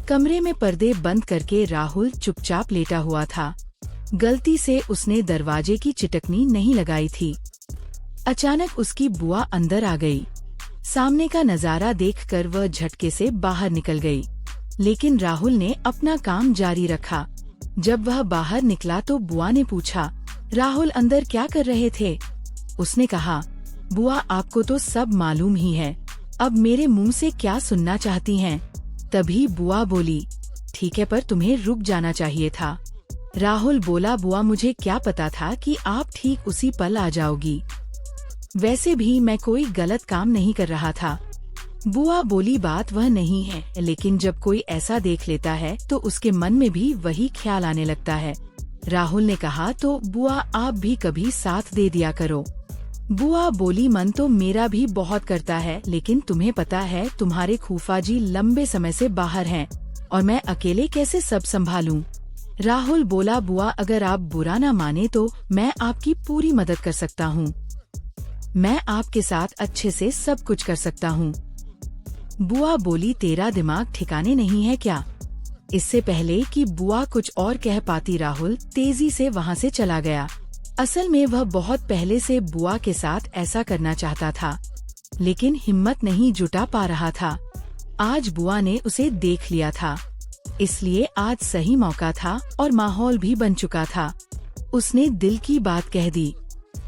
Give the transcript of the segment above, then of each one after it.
कमरे में पर्दे बंद करके राहुल चुपचाप लेटा हुआ था। गलती से उसने दरवाजे की चिटकनी नहीं लगाई थी। अचानक उसकी बुआ अंदर आ गई। सामने का नजारा देखकर वह झटके से बाहर निकल गई, लेकिन राहुल ने अपना काम जारी रखा। जब वह बाहर निकला तो बुआ ने पूछा, राहुल अंदर क्या कर रहे थे? उसने कहा, बुआ आपको तो सब मालूम ही है, अब मेरे मुंह से क्या सुनना चाहती हैं? तभी बुआ बोली, ठीक है पर तुम्हें रुक जाना चाहिए था। राहुल बोला, बुआ मुझे क्या पता था कि आप ठीक उसी पल आ जाओगी, वैसे भी मैं कोई गलत काम नहीं कर रहा था। बुआ बोली, बात वह नहीं है, लेकिन जब कोई ऐसा देख लेता है तो उसके मन में भी वही ख्याल आने लगता है। राहुल ने कहा, तो बुआ आप भी कभी साथ दे दिया करो। बुआ बोली, मन तो मेरा भी बहुत करता है, लेकिन तुम्हें पता है तुम्हारे फूफा जी लंबे समय से बाहर हैं और मैं अकेले कैसे सब संभालूं? राहुल बोला, बुआ अगर आप बुरा ना माने तो मैं आपकी पूरी मदद कर सकता हूँ। मैं आपके साथ अच्छे से सब कुछ कर सकता हूँ। बुआ बोली, तेरा दिमाग ठिकाने नहीं है क्या? इससे पहले कि बुआ कुछ और कह पाती राहुल तेजी से वहाँ से चला गया। असल में वह बहुत पहले से बुआ के साथ ऐसा करना चाहता था, लेकिन हिम्मत नहीं जुटा पा रहा था। आज बुआ ने उसे देख लिया था, इसलिए आज सही मौका था और माहौल भी बन चुका था। उसने दिल की बात कह दी।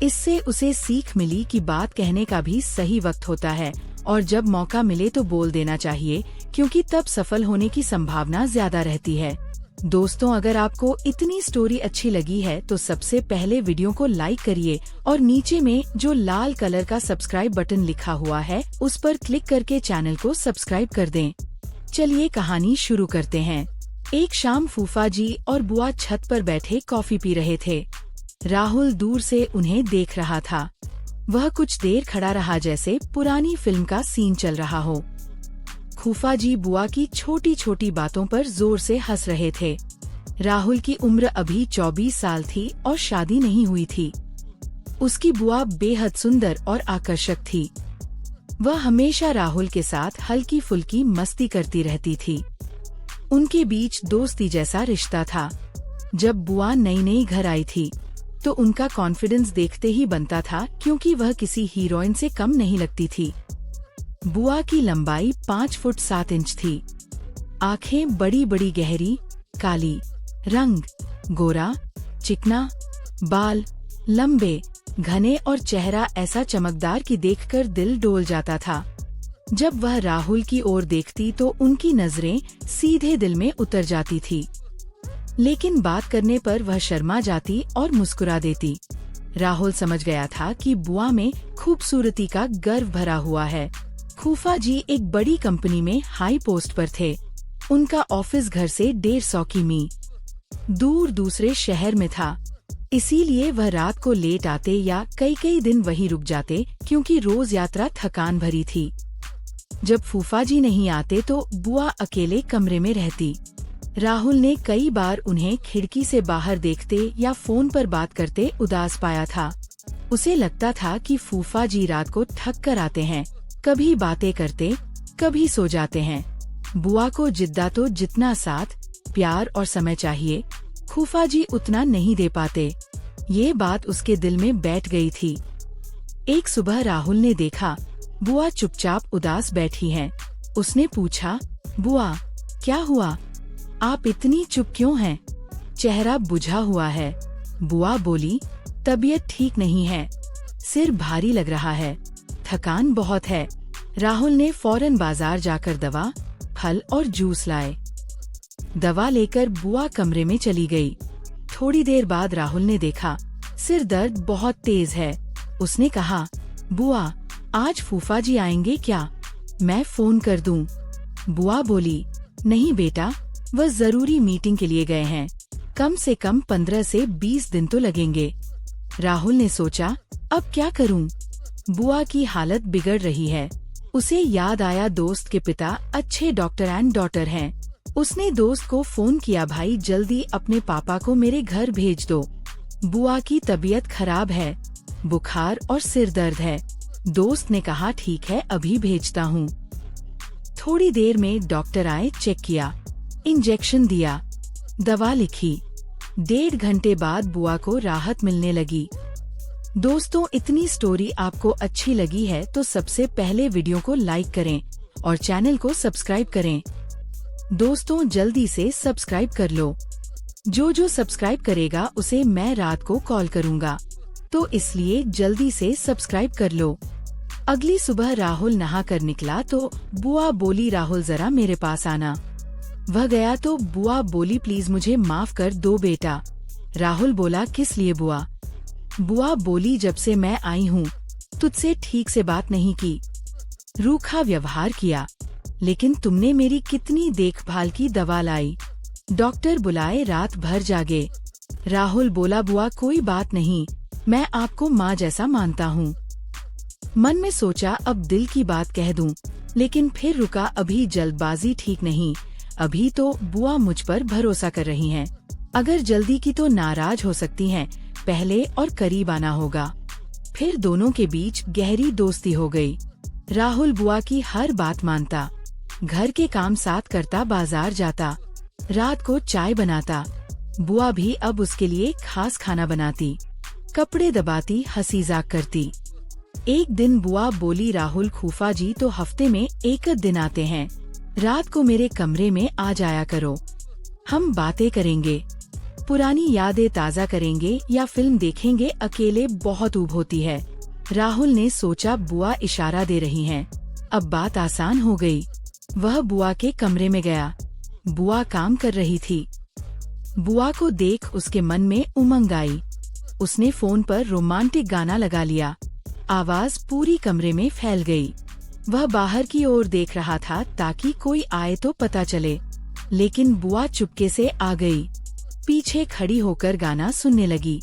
इससे उसे सीख मिली कि बात कहने का भी सही वक्त होता है और जब मौका मिले तो बोल देना चाहिए, क्योंकि तब सफल होने की संभावना ज्यादा रहती है। दोस्तों, अगर आपको इतनी स्टोरी अच्छी लगी है तो सबसे पहले वीडियो को लाइक करिए और नीचे में जो लाल कलर का सब्सक्राइब बटन लिखा हुआ है उस पर क्लिक करके चैनल को सब्सक्राइब कर दें। चलिए कहानी शुरू करते हैं। एक शाम फूफा जी और बुआ छत पर बैठे कॉफी पी रहे थे। राहुल दूर से उन्हें देख रहा था। वह कुछ देर खड़ा रहा जैसे पुरानी फिल्म का सीन चल रहा हो। फूफा जी बुआ की छोटी छोटी बातों पर जोर से हंस रहे थे। राहुल की उम्र अभी 24 साल थी और शादी नहीं हुई थी। उसकी बुआ बेहद सुंदर और आकर्षक थी। वह हमेशा राहुल के साथ हल्की फुल्की मस्ती करती रहती थी। उनके बीच दोस्ती जैसा रिश्ता था। जब बुआ नई नई घर आई थी तो उनका कॉन्फिडेंस देखते ही बनता था, क्योंकि वह किसी हीरोइन से कम नहीं लगती थी। बुआ की लंबाई 5 फुट 7 इंच थी। आंखें बड़ी बड़ी गहरी काली, रंग गोरा चिकना, बाल लंबे घने और चेहरा ऐसा चमकदार कि देखकर दिल डोल जाता था। जब वह राहुल की ओर देखती तो उनकी नजरें सीधे दिल में उतर जाती थी, लेकिन बात करने पर वह शर्मा जाती और मुस्कुरा देती। राहुल समझ गया था कि बुआ में खूबसूरती का गर्व भरा हुआ है। फूफा जी एक बड़ी कंपनी में हाई पोस्ट पर थे। उनका ऑफिस घर से 150 किमी दूर दूसरे शहर में था, इसीलिए वह रात को लेट आते या कई कई दिन वहीं रुक जाते, क्योंकि रोज यात्रा थकान भरी थी। जब फूफा जी नहीं आते तो बुआ अकेले कमरे में रहती। राहुल ने कई बार उन्हें खिड़की से बाहर देखते या फोन पर बात करते उदास पाया था। उसे लगता था कि फूफा जी रात को थक कर आते हैं, कभी बातें करते कभी सो जाते हैं। बुआ को जिद्दा तो जितना साथ प्यार और समय चाहिए, फूफा जी उतना नहीं दे पाते। ये बात उसके दिल में बैठ गई थी। एक सुबह राहुल ने देखा बुआ चुपचाप उदास बैठी हैं। उसने पूछा, बुआ क्या हुआ, आप इतनी चुप क्यों हैं? चेहरा बुझा हुआ है। बुआ बोली, तबीयत ठीक नहीं है, सिर भारी लग रहा है, थकान बहुत है। राहुल ने फौरन बाजार जाकर दवा, फल और जूस लाए। दवा लेकर बुआ कमरे में चली गई। थोड़ी देर बाद राहुल ने देखा सिर दर्द बहुत तेज है। उसने कहा, बुआ आज फूफा जी आएंगे क्या? मैं फोन कर दूं? बुआ बोली, नहीं बेटा, वह जरूरी मीटिंग के लिए गए हैं, कम से कम 15 से 20 दिन तो लगेंगे। राहुल ने सोचा, अब क्या करूं? बुआ की हालत बिगड़ रही है। उसे याद आया दोस्त के पिता अच्छे डॉक्टर एंड डॉटर हैं। उसने दोस्त को फोन किया, भाई जल्दी अपने पापा को मेरे घर भेज दो, बुआ की तबीयत खराब है, बुखार और सिर दर्द है। दोस्त ने कहा, ठीक है अभी भेजता हूँ। थोड़ी देर में डॉक्टर आए, चेक किया, इंजेक्शन दिया, दवा लिखी। 1.5 घंटे बाद बुआ को राहत मिलने लगी। दोस्तों, इतनी स्टोरी आपको अच्छी लगी है तो सबसे पहले वीडियो को लाइक करें और चैनल को सब्सक्राइब करें। दोस्तों, जल्दी से सब्सक्राइब कर लो। जो सब्सक्राइब करेगा उसे मैं रात को कॉल करूँगा, तो इसलिए जल्दी से सब्सक्राइब कर लो। अगली सुबह राहुल नहा कर निकला तो बुआ बोली, राहुल जरा मेरे पास आना। वह गया तो बुआ बोली, प्लीज मुझे माफ कर दो बेटा। राहुल बोला, किस लिए बुआ? बुआ बोली, जब से मैं आई हूँ तुझसे ठीक से बात नहीं की, रूखा व्यवहार किया, लेकिन तुमने मेरी कितनी देखभाल की, दवा लाई, डॉक्टर बुलाए, रात भर जागे। राहुल बोला, बुआ कोई बात नहीं, मैं आपको माँ जैसा मानता हूँ। मन में सोचा अब दिल की बात कह दूं, लेकिन फिर रुका, अभी जल्दबाजी ठीक नहीं, अभी तो बुआ मुझ पर भरोसा कर रही हैं। अगर जल्दी की तो नाराज हो सकती हैं, पहले और करीब आना होगा। फिर दोनों के बीच गहरी दोस्ती हो गई। राहुल बुआ की हर बात मानता, घर के काम साथ करता, बाजार जाता, रात को चाय बनाता। बुआ भी अब उसके लिए खास खाना बनाती, कपड़े दबाती, हंसी मजाक करती। एक दिन बुआ बोली, राहुल फूफा जी तो हफ्ते में एक दिन आते हैं, रात को मेरे कमरे में आ जाया करो, हम बातें करेंगे, पुरानी यादें ताज़ा करेंगे या फिल्म देखेंगे, अकेले बहुत ऊब होती है। राहुल ने सोचा बुआ इशारा दे रही हैं, अब बात आसान हो गई। वह बुआ के कमरे में गया, बुआ काम कर रही थी। बुआ को देख उसके मन में उमंग आई, उसने फोन पर रोमांटिक गाना लगा लिया, आवाज पूरी कमरे में फैल गई। वह बाहर की ओर देख रहा था ताकि कोई आए तो पता चले, लेकिन बुआ चुपके से आ गई, पीछे खड़ी होकर गाना सुनने लगी।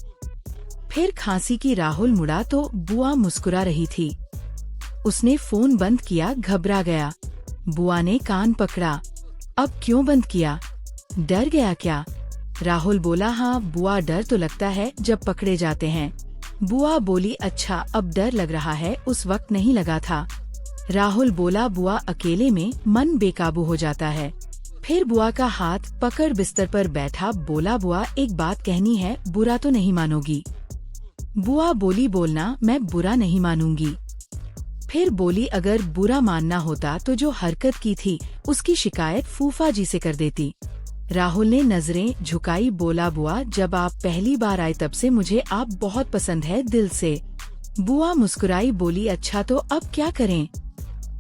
फिर खांसी की राहुल मुड़ा तो बुआ मुस्कुरा रही थी। उसने फोन बंद किया, घबरा गया। बुआ ने कान पकड़ा, अब क्यों बंद किया, डर गया क्या? राहुल बोला, हाँ बुआ, डर तो लगता है जब पकड़े जाते हैं। बुआ बोली, अच्छा अब डर लग रहा है, उस वक्त नहीं लगा था। राहुल बोला, बुआ अकेले में मन बेकाबू हो जाता है। फिर बुआ का हाथ पकड़ बिस्तर पर बैठा, बोला, बुआ एक बात कहनी है, बुरा तो नहीं मानोगी? बुआ बोली, बोलना, मैं बुरा नहीं मानूंगी। फिर बोली, अगर बुरा मानना होता तो जो हरकत की थी उसकी शिकायत फूफा जी से कर देती। राहुल ने नजरें झुकाई, बोला, बुआ जब आप पहली बार आए तब से मुझे आप बहुत पसंद है, दिल से। बुआ मुस्कुराई, बोली, अच्छा तो अब क्या करें?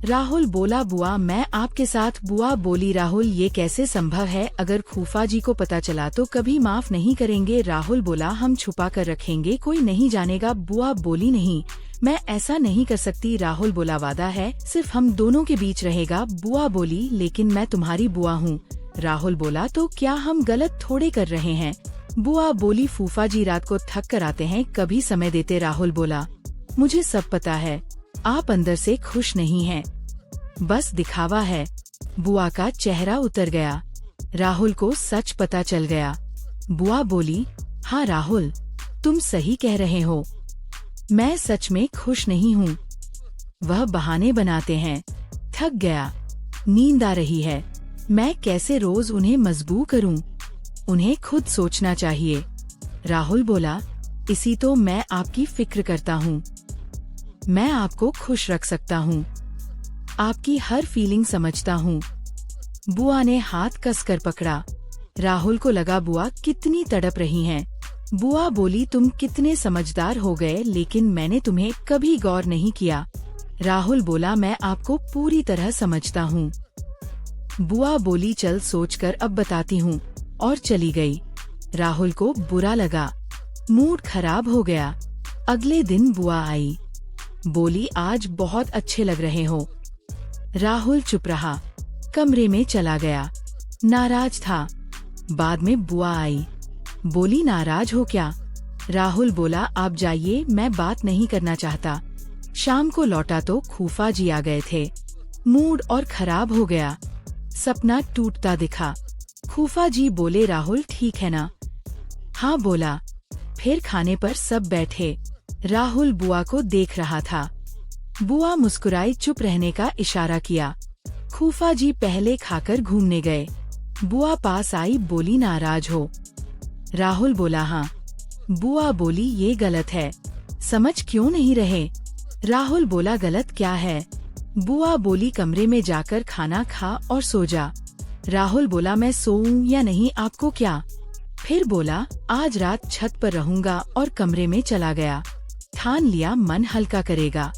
राहुल बोला, बुआ मैं आपके साथ। बुआ बोली, राहुल ये कैसे संभव है, अगर फूफा जी को पता चला तो कभी माफ नहीं करेंगे। राहुल बोला, हम छुपा कर रखेंगे, कोई नहीं जानेगा। बुआ बोली, नहीं मैं ऐसा नहीं कर सकती। राहुल बोला, वादा है, सिर्फ हम दोनों के बीच रहेगा। बुआ बोली, लेकिन मैं तुम्हारी बुआ हूँ। राहुल बोला, तो क्या हम गलत थोड़े कर रहे हैं? बुआ बोली, फूफा जी रात को थक कर आते हैं, कभी समय देते। राहुल बोला, मुझे सब पता है, आप अंदर से खुश नहीं हैं, बस दिखावा है। बुआ का चेहरा उतर गया, राहुल को सच पता चल गया। बुआ बोली, हाँ राहुल, तुम सही कह रहे हो, मैं सच में खुश नहीं हूँ। वह बहाने बनाते हैं, थक गया, नींद आ रही है, मैं कैसे रोज उन्हें मजबूर करूँ, उन्हें खुद सोचना चाहिए। राहुल बोला, इसी तो मैं आपकी फिक्र करता हूँ, मैं आपको खुश रख सकता हूँ, आपकी हर फीलिंग समझता हूँ। बुआ ने हाथ कसकर पकड़ा। राहुल को लगा बुआ कितनी तड़प रही हैं। बुआ बोली, तुम कितने समझदार हो गए, लेकिन मैंने तुम्हें कभी गौर नहीं किया। राहुल बोला, मैं आपको पूरी तरह समझता हूँ। बुआ बोली, चल सोचकर अब बताती हूँ, और चली गई। राहुल को बुरा लगा, मूड खराब हो गया। अगले दिन बुआ आई, बोली, आज बहुत अच्छे लग रहे हो। राहुल चुप रहा, कमरे में चला गया, नाराज था। बाद में बुआ आई, बोली, नाराज हो क्या? राहुल बोला, आप जाइए, मैं बात नहीं करना चाहता। शाम को लौटा तो फूफा जी आ गए थे। मूड और खराब हो गया, सपना टूटता दिखा। फूफा जी बोले, राहुल ठीक है ना? हाँ बोला। फिर खाने पर सब बैठे। राहुल बुआ को देख रहा था। बुआ मुस्कुराई, चुप रहने का इशारा किया। फूफा जी पहले खाकर घूमने गए। बुआ पास आई, बोली नाराज हो? राहुल बोला हाँ। बुआ बोली ये गलत है, समझ क्यों नहीं रहे? राहुल बोला गलत क्या है? बुआ बोली कमरे में जाकर खाना खा और सो जा। राहुल बोला मैं सोऊं या नहीं आपको क्या? फिर बोला आज रात छत पर रहूंगा और कमरे में चला गया। ठान लिया मन हल्का करेगा।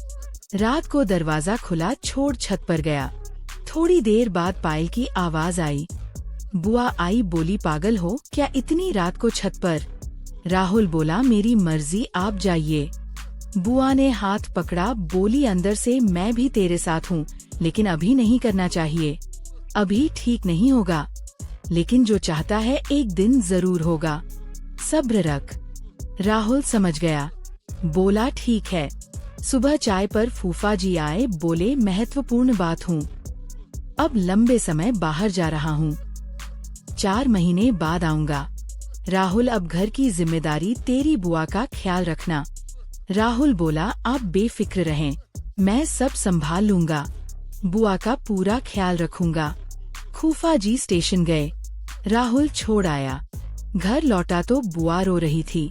रात को दरवाजा खुला छोड़ छत पर गया। थोड़ी देर बाद पायल की आवाज आई। बुआ आई, बोली पागल हो क्या इतनी रात को छत पर? राहुल बोला मेरी मर्जी, आप जाइए। बुआ ने हाथ पकड़ा, बोली अंदर से मैं भी तेरे साथ हूँ, लेकिन अभी नहीं करना चाहिए, अभी ठीक नहीं होगा, लेकिन जो चाहता है एक दिन जरूर होगा, सब्र रख। राहुल समझ गया, बोला ठीक है। सुबह चाय पर फूफा जी आए, बोले महत्वपूर्ण बात हूँ, अब लंबे समय बाहर जा रहा हूँ, 4 महीने बाद आऊंगा। राहुल अब घर की जिम्मेदारी तेरी बुआ का ख्याल रखना। राहुल बोला आप बेफिक्र रहें, मैं सब संभाल लूंगा, बुआ का पूरा ख्याल रखूंगा। फूफा जी स्टेशन गए, राहुल छोड़ आया। घर लौटा तो बुआ रो रही थी।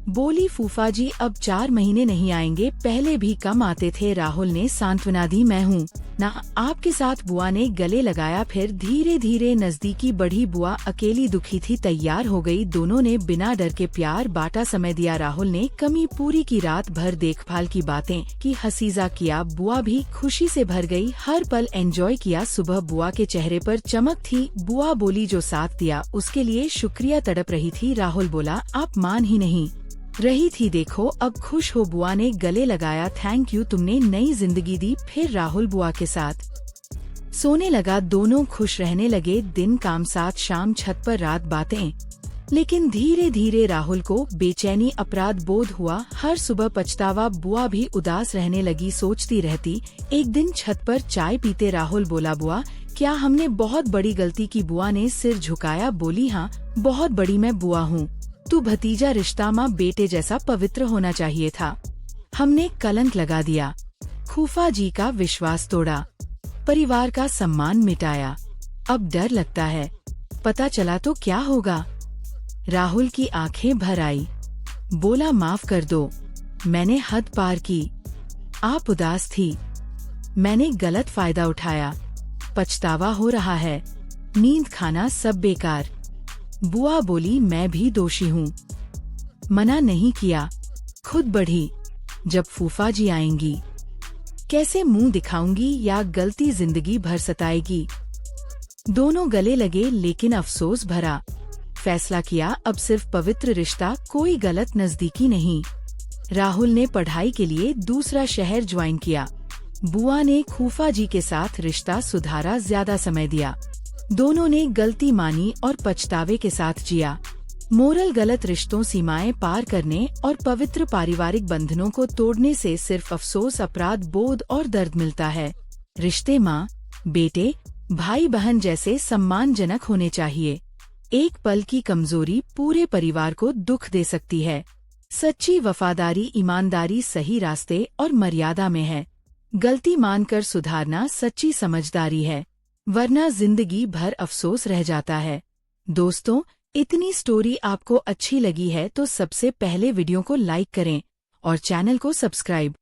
बोली फूफा जी अब 4 महीने नहीं आएंगे, पहले भी कम आते थे। राहुल ने सांत्वना दी, मैं हूँ ना आपके साथ। बुआ ने गले लगाया, फिर धीरे धीरे नजदीकी बढ़ी। बुआ अकेली दुखी थी, तैयार हो गई। दोनों ने बिना डर के प्यार बांटा, समय दिया। राहुल ने कमी पूरी की, रात भर देखभाल की, बातें की, हसीजा किया। बुआ भी खुशी से भर गई, हर पल एंजॉय किया। सुबह बुआ के चेहरे पर चमक थी। बुआ बोली जो साथ दिया उसके लिए शुक्रिया, तड़प रही थी। राहुल बोला आप मान ही नहीं रही थी, देखो अब खुश हो। बुआ ने गले लगाया, थैंक यू, तुमने नई जिंदगी दी। फिर राहुल बुआ के साथ सोने लगा, दोनों खुश रहने लगे। दिन काम साथ, शाम छत पर, रात बातें। लेकिन धीरे धीरे राहुल को बेचैनी, अपराध बोध हुआ, हर सुबह पछतावा। बुआ भी उदास रहने लगी, सोचती रहती। एक दिन छत पर चाय पीते राहुल बोला बुआ क्या हमने बहुत बड़ी गलती की? बुआ ने सिर झुकाया, बोली हाँ बहुत बड़ी, मैं बुआ हूँ, तू भतीजा, रिश्ता माँ बेटे जैसा पवित्र होना चाहिए था, हमने कलंक लगा दिया, फूफा जी का विश्वास तोड़ा, परिवार का सम्मान मिटाया, अब डर लगता है, पता चला तो क्या होगा? राहुल की आंखें भर आई, बोला माफ कर दो, मैंने हद पार की, आप उदास थी, मैंने गलत फायदा उठाया, पछतावा हो रहा है, नींद खाना सब बेकार। बुआ बोली मैं भी दोषी हूँ, मना नहीं किया, खुद बढ़ी, जब फूफा जी आएंगी कैसे मुंह दिखाऊंगी, या गलती जिंदगी भर सताएगी। दोनों गले लगे, लेकिन अफसोस भरा। फैसला किया अब सिर्फ पवित्र रिश्ता, कोई गलत नजदीकी नहीं। राहुल ने पढ़ाई के लिए दूसरा शहर ज्वाइन किया। बुआ ने फूफा जी के साथ रिश्ता सुधारा, ज्यादा समय दिया। दोनों ने गलती मानी और पछतावे के साथ जिया। मोरल, गलत रिश्तों सीमाएं पार करने और पवित्र पारिवारिक बंधनों को तोड़ने से सिर्फ अफसोस, अपराध बोध और दर्द मिलता है। रिश्ते माँ बेटे, भाई बहन जैसे सम्मानजनक होने चाहिए। एक पल की कमजोरी पूरे परिवार को दुख दे सकती है। सच्ची वफादारी, ईमानदारी सही रास्ते और मर्यादा में है। गलती मानकर सुधारना सच्ची समझदारी है, वरना जिंदगी भर अफसोस रह जाता है। दोस्तों, इतनी स्टोरी आपको अच्छी लगी है तो सबसे पहले वीडियो को लाइक करें और चैनल को सब्सक्राइब